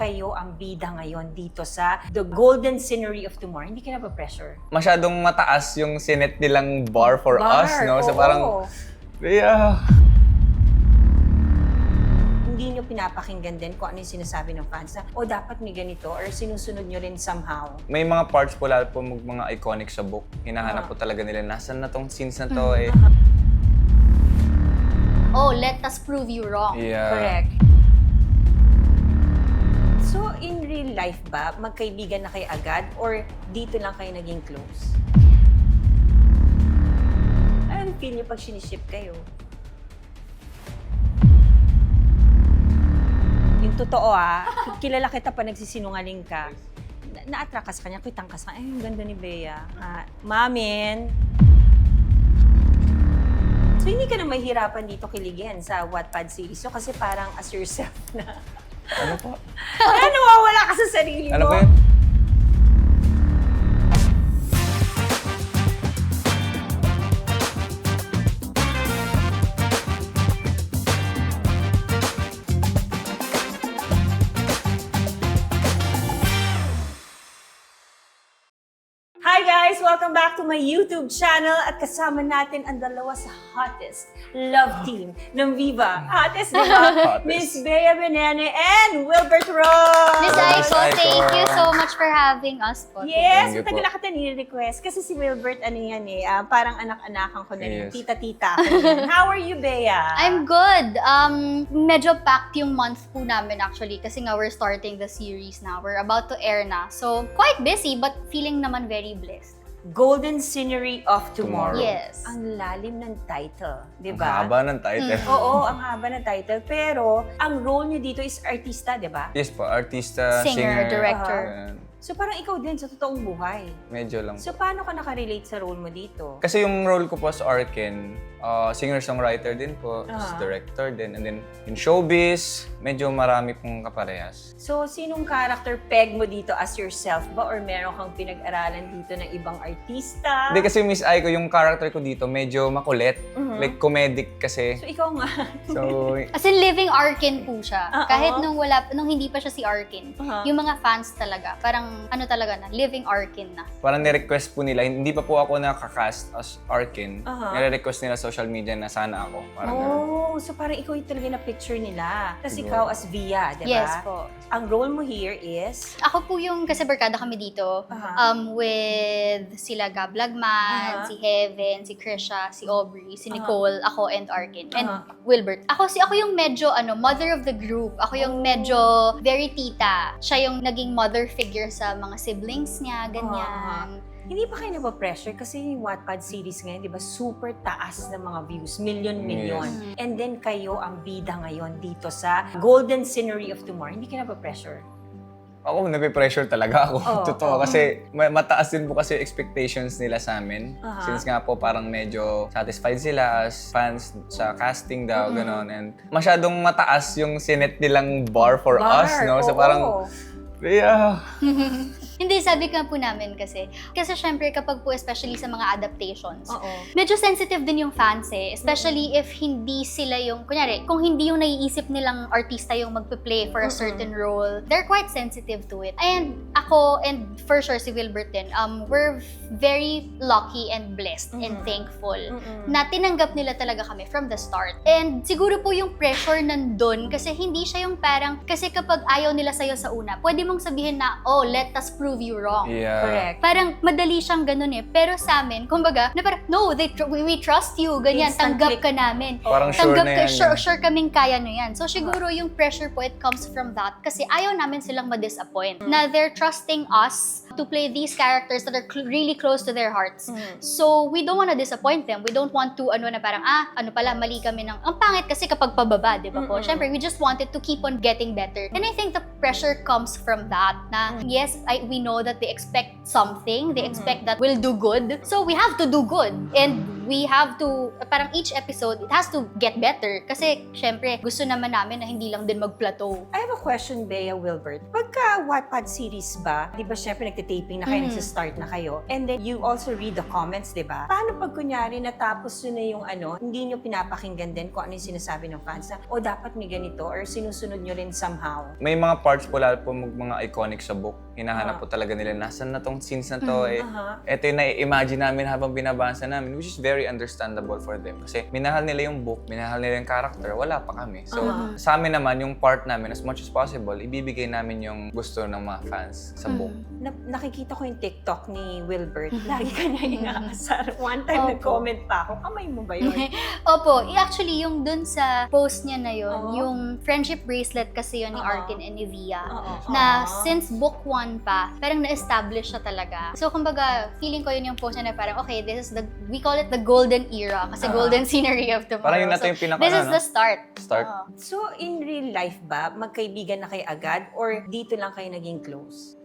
kayo ang bida ngayon dito sa The Golden Scenery of Tomorrow, hindi ka na ba pressure? Masyadong mataas yung sinet nilang bar for us, no? So oo. parang, yeah. Hindi nyo pinapakinggan din kung ano yung sinasabi ng fans na, o dapat may ganito, or sinusunod nyo rin somehow. May mga parts po, lalo po mga iconic sa book. Hinahanap po talaga nila, nasan na tong scenes na to eh. Oh, let us prove you wrong. Yeah. Correct. So, in real life ba, magkaibigan na kayo agad, or dito lang kayo naging close? Anong feel nyo pag siniship kayo? Yung totoo kilala kita pa nagsisinungaling ka. Na-attract ka sa kanya, kitang ka sa kanya, ay, ang ganda ni Bea. Mamin. So, hindi ka na mahihirapan dito kiligin sa Wattpad series. So, kasi parang as yourself na. Ano po? Nawawala ka sa sarili mo. Ano po yun? Hi guys! Welcome back to my YouTube channel at kasama natin ang dalawa sa hottest love team ng Viva. Hottest, di ba? Hottest. Miss Bea Benene and Wilbert Rose! Miss Aiko, Aiko. thank you so much for having us po. Yes, Thank you matagal po. na kita nire-request kasi si Wilbert, ano yan parang anak-anakan ko na rin. Yes. Tita-tita ko yan. How are you, Bea? I'm good. Medyo packed yung month po namin actually kasi nga we're starting the series now. We're about to air na. So, quite busy but feeling naman very blessed. Golden Scenery of Tomorrow. Yes. Ang lalim ng title, di Ang ba? haba ng title. Oo, ang haba ng title. Pero, ang role niyo dito is artista, di ba? Yes po, artista, Singer, director. Ayan. So, parang ikaw din sa totoong buhay. Medyo lang. So, paano ka nakarelate sa role mo dito? Kasi yung role ko po sa Arkin, singer-songwriter din po, Ah. director din, and then in showbiz, medyo marami pong kaparehas. So, sinong character peg mo dito as yourself ba? Or meron kang pinag-aralan dito ng ibang artista? Hindi kasi Miss Aiko, yung character ko dito medyo makulit, like comedic kasi. So, ikaw nga. So, As in, living Arkin po siya. Oo. Kahit nung hindi pa siya si Arkin. Uh-huh. Yung mga fans talaga, parang ano talaga na, living Arkin na. parang ni-request po nila, hindi pa po ako nakakast as Arkin. Aha. Nire-request nila social media na sana ako. Parang ganun. Oh, so parang ikaw yung talaga na-picture nila. Tapos Siguro. ikaw as Via, di ba? Yes po. Ang role mo here is... Ako po yung, kasi barkada kami dito, Aha. with sila Gab Lagman, Aha. si Heaven, si Krisha, si Aubrey, si Nicole, ako and Arkin, and Aha. Wilbert. Ako yung medyo, mother of the group. Ako yung medyo very tita. Siya yung naging mother figure sa mga siblings niya, ganyan. Hindi pa kayo napapressure kasi yung Wattpad series ngayon, di ba, super taas ng mga views, million. Yes. And then kayo ang bida ngayon dito sa Golden Scenery of Tomorrow. Hindi ka napapressure? Ako, nape-pressure talaga ako. Oo, Totoo. oo. Kasi mataas din po kasi expectations nila sa amin. Aha. Since nga po parang medyo satisfied sila as fans sa casting daw, gano'n. And masyadong mataas yung sinet nilang bar for us, no? So oo. parang, yeah. Hindi, sabi ka po namin kasi syempre kapag po especially sa mga adaptations, Oo. medyo sensitive din yung fans eh. Especially if hindi sila yung, kunyari, kung hindi yung naiisip nilang artista yung magpe-play for a certain role, they're quite sensitive to it. And ako, and for sure si Wilbert din, we're very lucky and blessed and thankful na tinanggap nila talaga kami from the start. And siguro po yung pressure nandun kasi hindi siya yung parang, kasi kapag ayaw nila sa'yo sa una, pwede mong sabihin na, oh, let us prove you wrong. Yeah. Correct. Parang madali siyang ganun eh. Pero sa amin, kumbaga, na parang, no, we trust you, ganyan, Instant tanggap click. ka namin. Parang sure Tanggap na ka, yan. sure kaming kaya na yan. So siguro yung pressure po, it comes from that. Kasi ayaw namin silang ma-disappoint. Na they're trusting us to play these characters that are really close to their hearts. So we don't wanna disappoint them. We don't want to, na parang, mali kami ng, ang pangit kasi kapag pababa, di ba po? Siyempre, we just wanted to keep on getting better. And I think the pressure comes from that, na yes, we know that they expect something, they expect that we'll do good. So we have to do good. And we have to, parang each episode, it has to get better. Kasi, syempre, gusto naman namin na hindi lang din mag-plateau. I have a question, Bea Wilbert. Pagka Wattpad series ba, di ba syempre nagtitaping na kayo, nagsistart na kayo, and then you also read the comments, di ba? Paano pag kunyari natapos yun na yung hindi nyo pinapakinggan din kung ano yung sinasabi ng fans na, dapat may ganito, or sinusunod nyo rin somehow? May mga parts po, lalo po mga iconic sa book. Hinahanap po talaga nila, nasan na tong scenes na to? Ito yung na-imagine namin habang binabasa namin, which is very understandable for them. Kasi minahal nila yung book, minahal nila yung character, wala pa kami. So, sa amin naman, yung part namin, as much as possible, ibibigay namin yung gusto ng mga fans sa book. Nakikita ko yung TikTok ni Wilbert. Lagi ka niya inaasar. One time nag-comment pa ako, kamay mo ba yun? Opo, actually, yung dun sa post niya na yun, yung friendship bracelet kasi yun ni Arkin and ni Via, na since book 1 pa, parang na-establish siya talaga. So, kumbaga, feeling ko yun yung post niya na parang, okay, this is we call it the golden era, kasi golden scenery of tomorrow. Parang yun na to yung pinaka, this is the start. So, in real life ba, magkaibigan na kayo agad, or dito lang kayo naging close?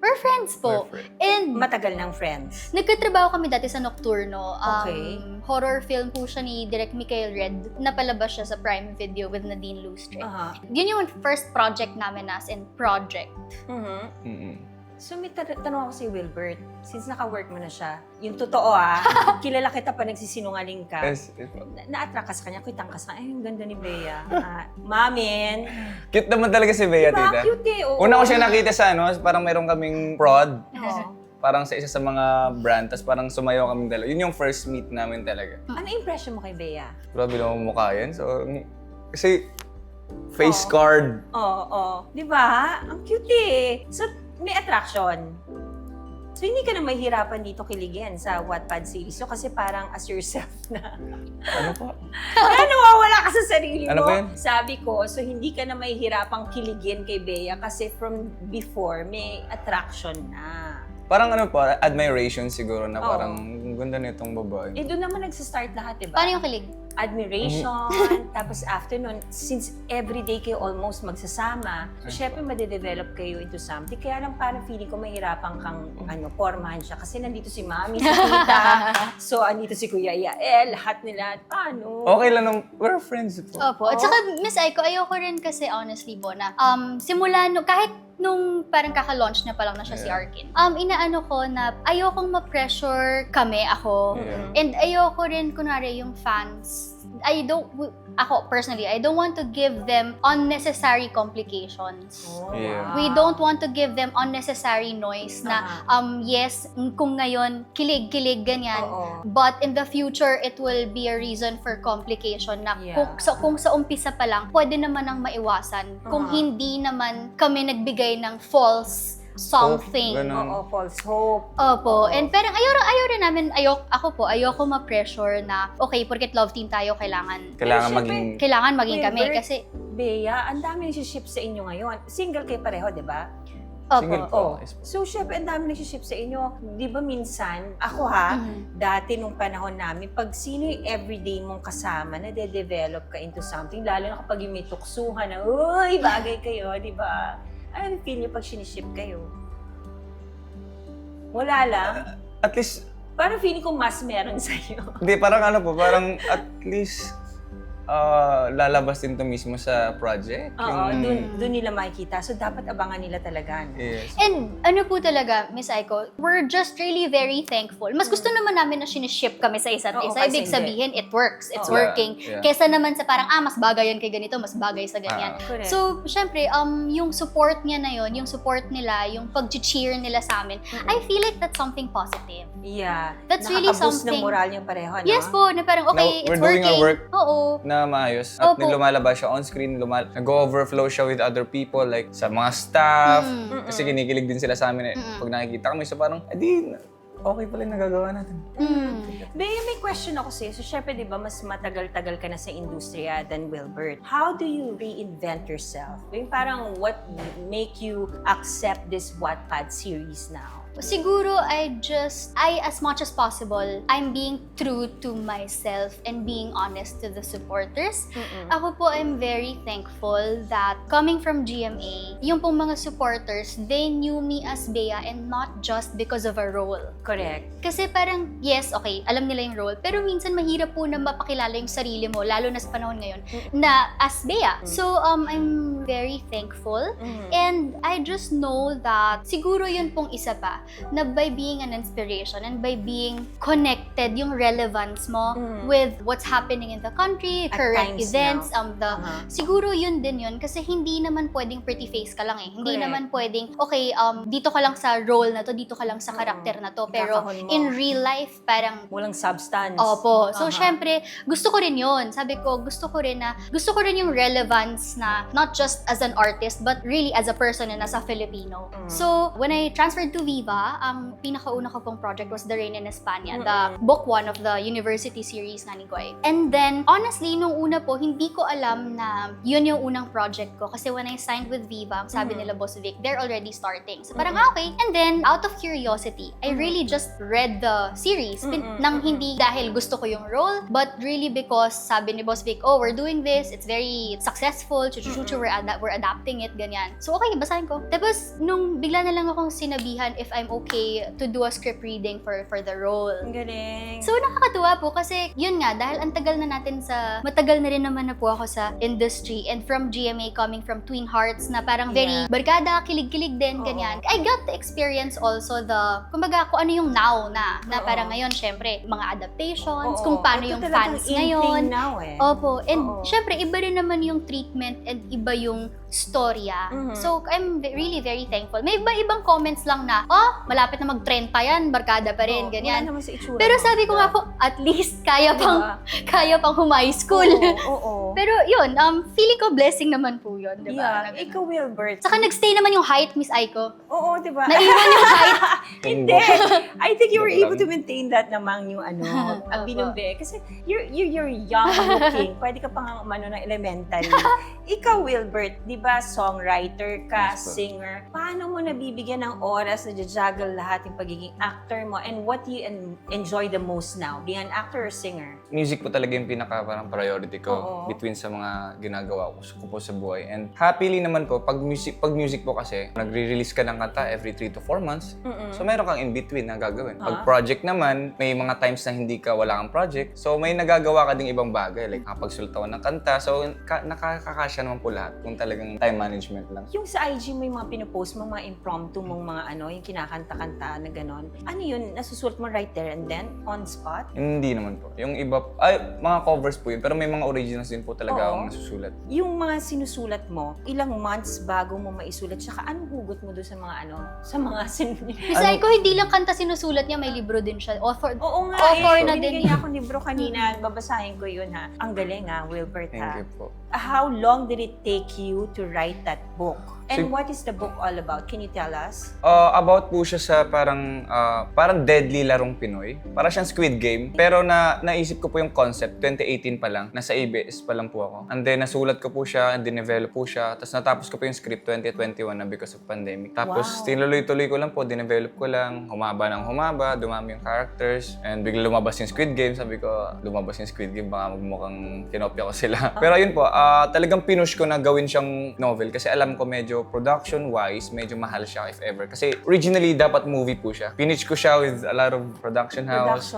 We're friends po. And Matagal ng friends. nagkatrabaho kami dati sa Nocturno. Okay. Horror film po siya ni Direk Michael Red. Napalabas siya sa Prime Video with Nadine Lustre. Yun yung first project namin as in project. So, may tanong ako si Wilbert. Since naka-work mo na siya, yung totoo kilala kita pa nagsisinungaling ka. Yes. Na-attract ka sa kanya, kitang-kas ka. Ay, yung ganda ni Bea. Mamin. Cute naman talaga si Bea, Diba? tita. Cute eh. Oo. Una ko siya nakita sa parang meron kaming prod. Oo. Parang sa isa sa mga brand, tapos parang sumayaw kaming dalawa. Yun yung first meet namin talaga. Ano impression mo kay Bea? Grabe naman mukha yan. So, kasi face card. Oo. Di ba? Ang cute eh. So, may attraction. So, hindi ka na mahihirapan dito kiligin sa Wattpad series. So, kasi parang as yourself na. Ano po? Kaya nawawala ka sa sarili mo. Ano ba yun? Sabi ko, so hindi ka na mahihirapang kiligin kay Bea kasi from before, may attraction na. Parang admiration siguro na parang ang ganda nitong babae. Eh, doon naman nagsistart lahat, diba? Paano yung kilig? Admiration, tapos after nun, since everyday kayo almost magsasama, so syempre madedevelop kayo into something. Kaya lang parang feeling ko mahirapan kang pormahan siya. Kasi nandito si Mami, si Tita, so andito si Kuya Yael, lahat nila. Paano? Okay lang we're friends po. Opo. At saka, Miss Aiko, ayoko rin kasi honestly po na simula kahit nung parang kaka-launch na pa lang na siya si Arkin, inaano ko na ayokong ma-pressure kami, ako. And ayoko rin, kunwari, yung fans, ako personally, I don't want to give them unnecessary complications. Yeah. We don't want to give them unnecessary noise na, yes, kung ngayon, kilig, ganyan. But in the future, it will be a reason for complication na kung sa umpisa pa lang, pwede naman ang maiwasan. Kung hindi naman kami nagbigay ng false something. False hope. Opo. And parang ayoko ma-pressure na, okay, porket love team tayo, kailangan maging kami. Wilbert, Kasi, Bea, ang dami nagsiship sa inyo ngayon. Single kayo pareho, di ba? Single po. So, syempre, ang dami nagsiship sa inyo. Di ba minsan, ako dati nung panahon namin, pag sino yung everyday mong kasama, nade-develop ka into something, lalo na kapag yung may tuksuhan na, uy, bagay kayo, di ba? Ano feel niyo pag siniship kayo? Wala lang. At least, Parang feeling ko mas meron sa'yo. hindi, parang parang at least lalabas din to mismo sa project. Doon nila makikita. So, dapat abangan nila talaga. No? Yes. and ano po talaga, Miss Aiko, we're just really very thankful. Mas gusto naman namin na siniship kami sa isa't isa. kasi Ibig sabihin, it works. It's Oo. working. Yeah. Kesa naman sa parang, mas bagay yan kay ganito, mas bagay sa ganyan. Correct. So, syempre, yung support niya na yon, yung support nila, yung pag-cheer nila sa amin, I feel like that's something positive. Yeah. That's really Nakaka-boost something. ng moral niyo pareho, no? Yes po, na parang, okay, Now, it's we're doing working. our work. Oo. Na maayos. At Opo. lumalabas siya on screen, nag-overflow siya with other people, like sa mga staff. Kasi kinikilig din sila sa amin pag nakikita kami. So parang, okay pala yung nagagawa natin. Bea, may question ako sa'yo. So, syempre, di ba, mas matagal-tagal ka na sa industriya than Wilbert. How do you reinvent yourself? Yung parang, what make you accept this Wattpad series now? Siguro I as much as possible, I'm being true to myself and being honest to the supporters. Ako po, I'm very thankful that coming from GMA, yung pong mga supporters, they knew me as Bea and not just because of a role. Correct. Kasi parang, yes, okay, alam nila yung role, pero minsan mahirap po na mapakilala yung sarili mo, lalo na sa panahon ngayon, na as Bea. So, I'm very thankful. And I just know that siguro yun pong isa pa, na by being an inspiration and by being connected, yung relevance mo with what's happening in the country, At current times events, siguro yun din yun. Kasi hindi naman pwedeng pretty face ka lang eh. Hindi Correct. naman pwedeng, okay, dito ka lang sa role na to, dito ka lang sa karakter na to. Pero Kakahon mo. in real life, parang Walang substance. opo. So, syempre, gusto ko rin yun. Sabi ko, gusto ko rin yung relevance na not just as an artist, but really as a person and as a Filipino. So, when I transferred to Viva, ang pinakauna ko pong project was The Rain in España, the book 1 of the university series nga ni Guy. And then, honestly, nung una po, hindi ko alam na yun yung unang project ko. Kasi when I signed with Viva, ang sabi nila, Boss Vic, they're already starting. So, parang, okay. And then, out of curiosity, I really just read the series. Nang hindi dahil gusto ko yung role, but really because sabi ni Boss Vic, oh, we're doing this, it's very successful, chuchu-chuchu, we're adapting it, ganyan. So, okay, basahin ko. Tapos, nung bigla na lang akong sinabihan if I'm okay to do a script reading for the role. Ang galing. So, nakakatuwa po kasi yun nga, dahil ang tagal na natin matagal na rin naman na po ako sa industry and from GMA coming from Twin Hearts na parang very barkada, kilig-kilig din, ganyan. I got to experience also kumbaga, kung ano yung now na parang ngayon, syempre, mga adaptations, kung paano yung fans ngayon. Now, eh. Opo. And syempre, iba rin naman yung treatment and iba yung storya. So, I'm really very thankful. May ibang comments lang na, malapit na mag-30 yan, barkada pa rin, ganyan. Wala naman sa itsura Pero mo, sabi ko diba? nga po, at least kaya pang high school. Oo. Pero yun, feeling ko blessing naman po yun, di ba? Yeah. Ikaw, Wilbert. Saka nagstay naman yung height, Miss Aiko. Oo, di ba? Naiwan yung height. Hindi. I think you were Joke able lang. to maintain that namang yung ang binumbe. Kasi you're young looking. Pwede ka pang umano ng elementary. Ikaw, Wilbert, di ba songwriter ka, Yes, po. singer. Paano mo nabibigyan ng oras na juggle lahat yung pagiging actor mo and what do you enjoy the most now? Being an actor or singer? Music po talaga yung pinaka parang priority ko Oo. between sa mga ginagawa ko po sa buhay. And happily naman po, pag music po kasi, nagre-release ka ng kanta every 3 to 4 months. So meron kang in-between na gagawin. Pag project naman, may mga times na hindi ka wala kang project. So may nagagawa ka ding ibang bagay. Like nakapagsulta ka ng kanta. So nakakakasya naman po lahat kung talagang time management lang. Yung sa IG mo yung mga pinupost mo, mga impromptu mong mga yung kinakanta-kanta na gano'n. Ano yun? Nasusulat mo right there and then? On spot? Hindi naman po. Yung iba, mga covers po yun. Pero may mga originals din po talaga akong nasusulat. Yung mga sinusulat mo, ilang months bago mo maisulat, tsaka anong hugot mo doon sa mga sa mga Miss Aiko, hindi lang kanta sinusulat niya, may libro din siya. Author Oo nga, Author na binigyan din niya akong libro kanina, babasahin ko yun ha. Ang galing ha, Wilbert ha. Thank you po. How long did it take you to write that book? And Sig- what is the book all about? Can you tell us? About po siya sa parang deadly larong Pinoy. Para siyang Squid Game. Pero naisip ko po yung concept, 2018 pa lang. Nasa ABS pa lang po ako. And then nasulat ko po siya, and dinevelop po siya. Tapos natapos ko po yung script 2021 na because of pandemic. Tapos tinuloy-tuloy ko lang po, dinevelop ko lang. Humaba ng humaba, dumami yung characters. And bigla lumabas yung Squid Game. Sabi ko, lumabas yung Squid Game, baka magmukhang kinopya ko sila. Pero yun po, talagang pinush ko na gawin siyang novel. Kasi alam ko medyo production-wise, medyo mahal siya if ever. Kasi originally, dapat movie po siya. Pinitch ko siya with a lot of production house.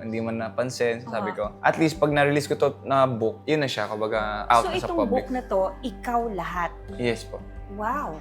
Hindi man napansin. Sabi ko, at least pag na-release ko to na book, yun na siya, kumbaga out So na sa itong public. book na to, ikaw lahat. Yes po. Wow!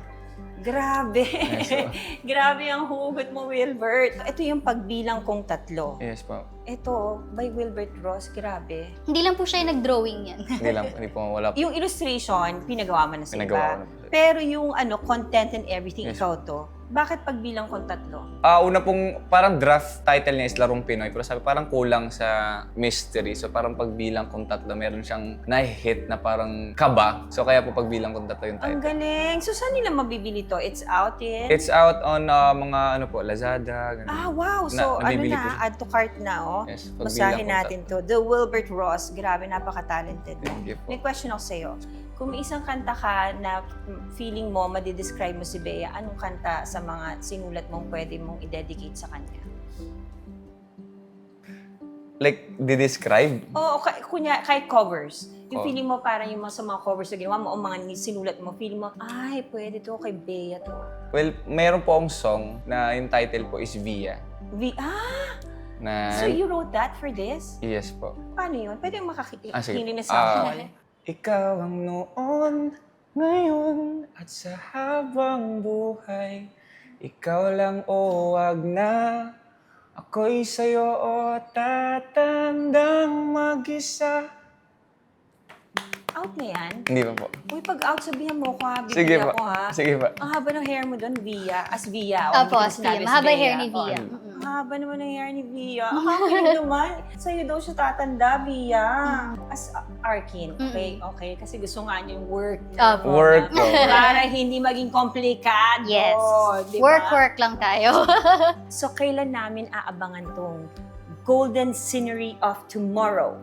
Grabe! Yes, po. Grabe ang hugot mo, Wilbert. Ito yung pagbilang kong 3. Yes po. Ito, by Wilbert Ross, grabe. Hindi lang po siya yung nag-drawing yan. Hindi po, wala po. Yung illustration, pinagawa mo na sa Pinagawa ko iba. na po. Pero yung content and everything, Yes. ikaw to. Bakit pagbilang kong 3? Una pong parang draft title niya is Larong Pinoy. Pero sabi parang kulang sa mystery. So parang pagbilang kong 3, meron siyang na-hit na parang kaba. So kaya po pagbilang kong 3 yung title. Ang galing! So saan nila mabibili to? It's out in? It's out on mga Lazada. Ganun. Wow! So nabibili ko siya. add to cart na, oh. Yes, Basahin pagbilang kong natin to. The Wilbert Ross. Grabe, napaka-talented. Thank you po. May question ako sa'yo. Kung may isang kanta ka na feeling mo, madidescribe mo si Bea, anong kanta sa mga sinulat mong pwede mong i-dedicate sa kanya? Like, di-describe? Oo, kahit covers. Yung Oh. feeling mo parang yung sa mga covers na ginawa mo o mga sinulat mo, feeling mo, ay, pwede to kay Bea to. Well, mayroon po akong song na yung title po is Via. Na, So you wrote that for this? yes po. Paano yun? Pwede yung Sige. makakinig na sample. Ikaw ang noon, ngayon, at sa habang buhay. Ikaw lang o wag na. Ako'y sa'yo o tatandang mag-isa. Out na yan? Hindi pa po. Uy, pag out, sabihan mo ko ha. Sige Bibigyan pa. ko ha. Sige pa. Ang haba ng hair mo doon, Via. As Via. Opo, hindi ko as sinabi Via. si Mahaba yung Bea. hair ni Via. Oh, ang haba naman ng hair ni Via. Ang hakinig naman. Sa'yo daw siya tatanda, Via. As Arkin. Okay, okay. Kasi gusto nga niya yung work. Opo. Work ko. Para hindi maging komplikado. Yes. Diba? Work lang tayo. So, kailan namin aabangan tong Golden Scenery of Tomorrow?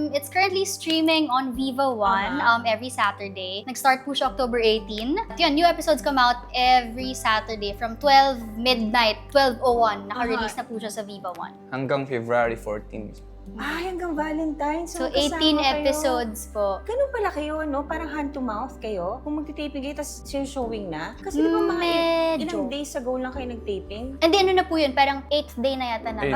It's currently streaming on Viva One every Saturday. Nag-start po siya October 18. At yun, new episodes come out every Saturday from 12 midnight, 12:01. Naka-release na po siya sa Viva One. Hanggang February 14. Ay, hanggang Valentine's. So, magkasama 18 kayo. episodes po. Ganun pala kayo, no? Parang hand to mouth kayo. Kung magti-taping kayo, tapos showing na. Kasi di ba mga ilang Medyo. days ago lang kayo nag-taping? And then, ano na po yun? Parang 8th day na yata namin.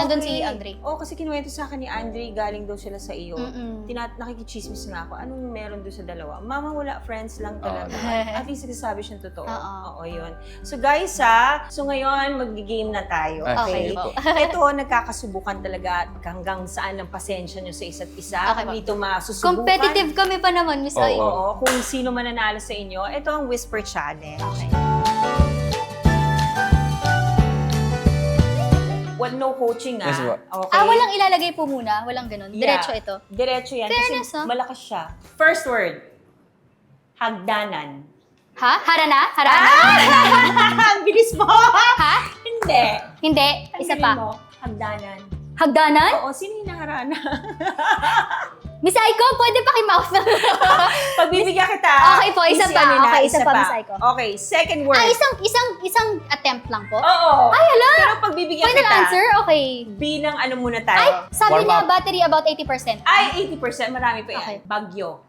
Nandun si Andre. Oo, kasi kinuwento sa akin ni Andre, galing daw sila sa iyo. Mm-mm. Nakikichismis nga ako. Anong meron doon sa dalawa? Mama, wala. Friends lang talaga. At least nagsasabi siyang totoo. Oo. Oo, yun. So guys, so ngayon, mag-game na tayo. Okay sige po. Ito, nagkakasubukan talaga hanggang saan ang pasensya nyo sa isa't isa. Okay Kung po. dito masusubukan. Competitive kami pa naman, Miss Oy. Oo, kung sino mananalo sa inyo. Ito ang Whisper Challenge. Okay. Well, no coaching Yes, po. Okay. Walang ilalagay po muna. Walang ganun. Yeah. Diretso ito. Diretso yan. Fairness, kasi malakas siya. First word. Hagdanan. Ha? Harana? Harana? Ang bilis mo! Ha? Hindi. Hindi. Ang Isa galing pa. mo. Hagdanan. Hagdanan? Oo, sino yung naharana? Miss Aiko, pwede pakimouth na. Pagbibigyan kita. Okay po, isa easy pa. ano na, Okay, isa pa, Miss Aiko. Okay, second word. Isang attempt lang po. Oo. Ay, hala! Pero pagbibigyan Final kita, answer? Okay. bilang ano muna Ay, tayo. sabi Warm niya up. battery about 80%. Ay, 80%. Marami pa yan. Okay. Bagyo.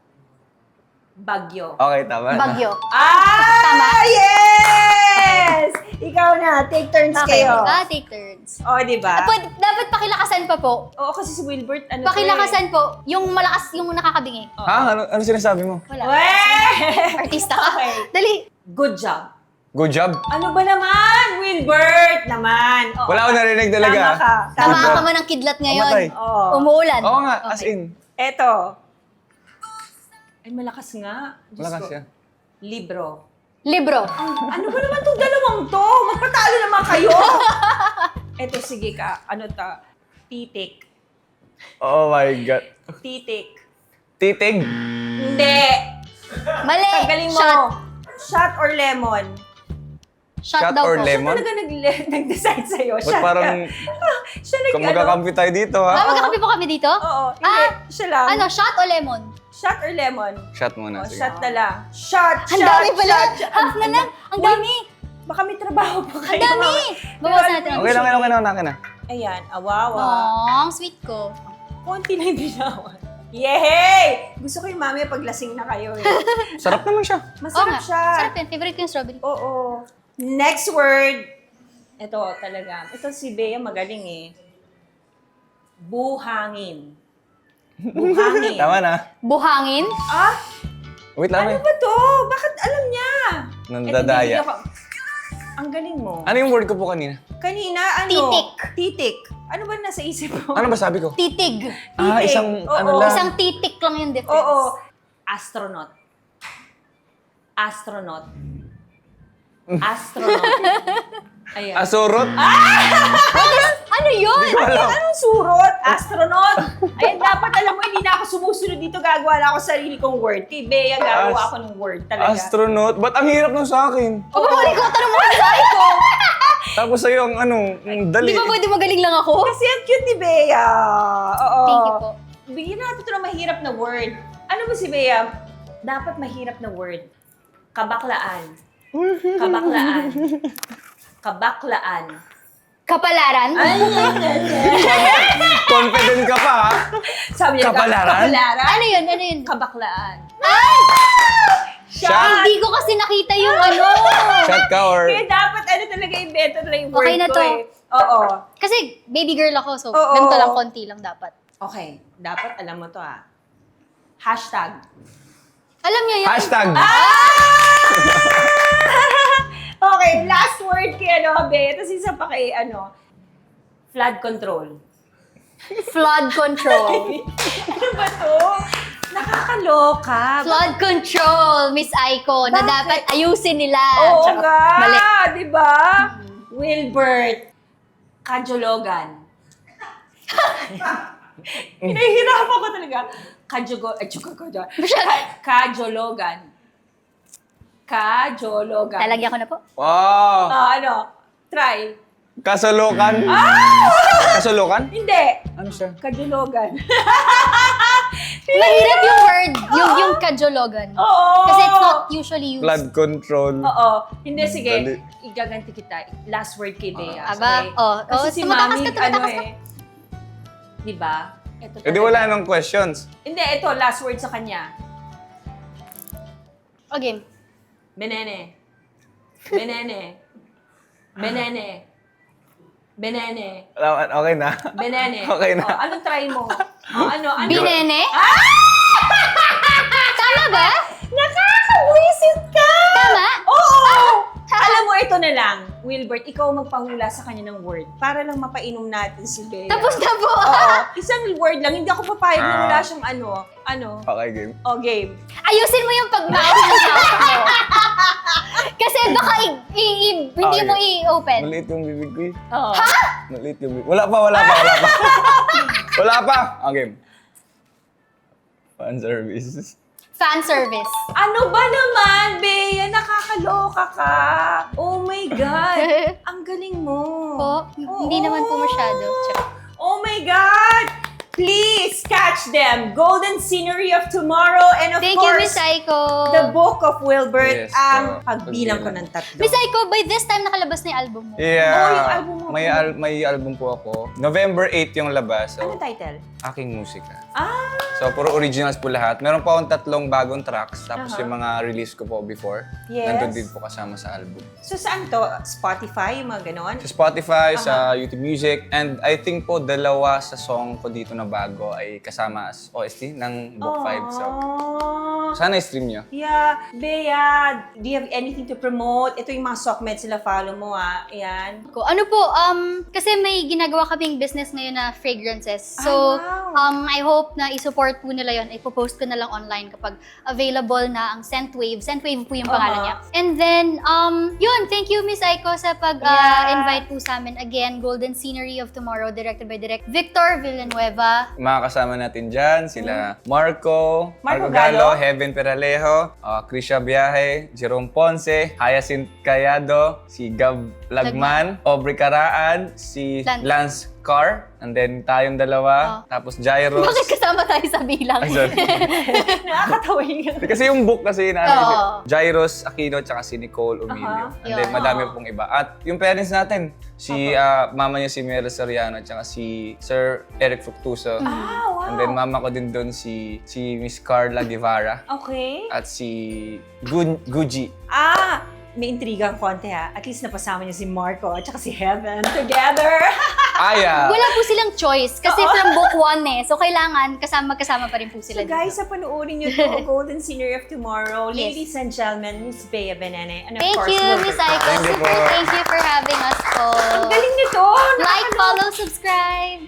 Bagyo. Okay, tama na. Bagyo. Ah! Tama? Yes! Ikaw na. Take turns Okay. kayo. Take turns. O, di ba? Dapat pakilakasan pa po. Oo, kasi si Wilbert, ano Pakilakasan po. Yung malakas, yung nakakabingi. Ha? Ano sinasabi mo? Wala. Weh! Artista ka. Okay. Dali. Good job. Good job. Ano ba naman? Wilbert naman. Oo, Wala akong narinig talaga. Tama ka. Tamaan job. ka man ng kidlat ngayon. Mamatay. Oo. Umuulan. Oo nga, as Okay. in. Eto. Ay, malakas nga. Diyos Malakas ko. siya. Libro. Libro. Ano ba naman itong dalawang to? Magpatalo naman kayo. Eto, sige ka. Ano ta? Titik. Oh my God. Titik. Titig. Hindi. Mali. Tanggalin mo. Shot. Shot or lemon? Shot Shot daw or po. lemon? Talaga nag-decide sa'yo. Ba't Shot parang ka. Siya nag, magkakampi tayo dito, ha? Magkakape po kami dito? Oo. Hindi. Siya lang. Ano, shot o lemon? Shot or lemon? Shot muna. Oh, sige. shot na lang. Shot, Ang shot, dami pala. shot. Half na lang. Ang dami. Baka may trabaho pa kayo. Ang dami. Bawas natin. Okay lang, okay lang, okay na. Ayan, awawa. Ang sweet ko. Konti na yung binawan. Yay! Gusto ko yung mami paglasing na kayo eh. Sarap naman siya. Oo Masarap nga. siya. Sarap yun. Favorite ko yung strawberry. Oo. Next word. Ito talaga. Ito si Bea magaling eh. Buhangin. Buhangin. Tama na. Buhangin. Ah? Wait lang, Ano eh. ba to? Bakit alam niya? Nandadaya. Ito, bibigyan ko. Ang galing mo. Ano yung word ko po kanina? Kanina, ano? Titik. Titik. Ano ba nasa isip mo? Ano ba sabi ko? Titig. Ah, Titik. isang Oo. ano lang. Isang titik lang yung difference. Oo. Astronaut. Astronaut. Astronaut. Ayan. Asurot? Ano yun? Hindi ko alam. Anong surot? Astronaut. Ayan, dapat alam mo, hindi na ako sumusunod dito. Gagawa na ako sarili kong word. Kay Bea, gagawa ako ng word talaga. Astronaut? Ba't ang hirap nun sa akin? O, bumalik ko. Tanong mo sa ko. Tapos sa'yo ang ano, ang dali. Di ba pwede magaling lang ako? Kasi ang cute ni Bea. Oo. Thank you po. Bigyan natin ito ng mahirap na word. Ano ba si Bea? dapat mahirap na word. Kabaklaan. Kabaklaan. Kabaklaan. Kapalaran? Confident ka pa, ha? Sabi niya, Kapalaran? Ano yun? Ano yun? Kabaklaan. Shot? Hindi ko kasi nakita yung ano. Shot ka or... Kaya dapat talaga invento na yung word Okay na ko to. eh. Oo. Kasi baby girl ako, so Oo. ganito lang, konti lang dapat. Okay, dapat alam mo to Hashtag. Alam niyo yun? Hashtag! Okay, last word kay Be. Tapos isa pa kay flood control. Flood control. Ano ba to? Nakakaloka. Flood control, Miss Aiko, na Bakit? dapat ayusin nila. Oo Tsaka, nga, mali. di ba? Wilbert. Kajologan. Hinahirapan ko talaga. Kajologan. Kajologan. Lalagyan ko na po. Wow! Try. Kasulukan? Kasulukan? Hindi. Ano siya? Kajologan. Mahirap yung word, yung kajologan. Oo. Kasi it's not usually used. Flood control. Oo. Hindi, sige. Dali. Igaganti kita. Last word kay Bea. Aba, Kasi si tumatakas Mami, ka, tumatakas ka. Di ba? Ito Eh di wala nang questions. Hindi, ito, last word sa kanya. Okay. Benene. Benene. Benene. Benene. Okay na. Benene. Okay na. Oh, anong try mo? Ano? Binene? Tama ba? Nakakawisit ka! Tama? Oo! Alam mo, ito na lang. Wilbert, ikaw magpahula sa kanya ng word para lang mapainom natin si Bea. Tapos na po. Oo. Isang word lang. Hindi ako papayag na wala Ah. siyang ano. Okay, game. O, game. Ayusin mo yung pagbaon ng mouth mo. Kasi baka hindi mo i-open. Maliit yung bibig ko eh. Oo. Maliit yung bibig. Wala pa. Wala pa. Okay, game. Fan service. Fan service. Ano ba naman, Bea? Nakakaloka ka. Oh my God. Ang galing mo. Po, hindi naman po masyado. Check. Oh my God! Please catch them. Golden Scenery of Tomorrow and of Thank you, course, Miss Aiko. The Book of Wilbert. Yes, Ang po. pagbilang ko Pagbilang. ng tatlo. Miss Aiko, by this time nakalabas na yung album mo. Yeah. Oh, yung album mo. May album po ako. November 8 yung labas. Ano So, title? aking musika. Ah! So, puro originals po lahat. Meron pa akong 3 bagong tracks. Tapos Aha. yung mga release ko po before. Yes. Nandun din po kasama sa album. So saan to? Spotify? Yung mga ganon? Sa Spotify, sa YouTube Music. And I think po, 2 sa song ko dito na bago ay kasama as OST ng Book 5. So, sana i-stream nyo. Yeah. Bea, do you have anything to promote? Ito yung mga Sockmed sila follow mo Ayan. Ano po, kasi may ginagawa kaming business ngayon na fragrances. So, wow. I hope na i-support po nila yon. Ipo-post ko na lang online kapag available na ang Scentwave. Scentwave po yung pangalan niya. And then, yun, thank you Miss Aiko sa pag-invite po sa amin. Again, Golden Scenery of Tomorrow, directed by Direct Victor Villanueva. Mga kasama natin dyan, sila Marco Marco Gallo, Gallo. Heaven Peralejo, Krisha Biahe, Jerome Ponce, Hyacinth Cayado, si Gab Lagman, Aubrey Caraan, si Lance. Lance Carr, and then tayong dalawa, tapos Jairos. Bakit kasama tayo sa bilang? Ay, sorry. Nakakatawa yun. Kasi yung book kasi na Oo. Jairos Aquino tsaka si Nicole Umilio. And then Yun. madami pong iba. At yung parents natin, si mama niya si Mera Soriano tsaka si Sir Eric Fructuoso. Wow. And then mama ko din doon si Miss Carla Guevara Okay. at si Guji. May intrigang konti At least napasama niyo si Marco at saka si Heaven together. Aya! Wala po silang choice kasi from book 1 So, kailangan kasama pa rin po So sila guys, sa panoorin niyo to, Golden Scenery of Tomorrow. Yes. Ladies and gentlemen, Miss Bea Benene. And of Thank course, you, Wilbert. Miss Aiko. Thank you po. Thank you for having us po. Ang galing nito! Like, follow, subscribe.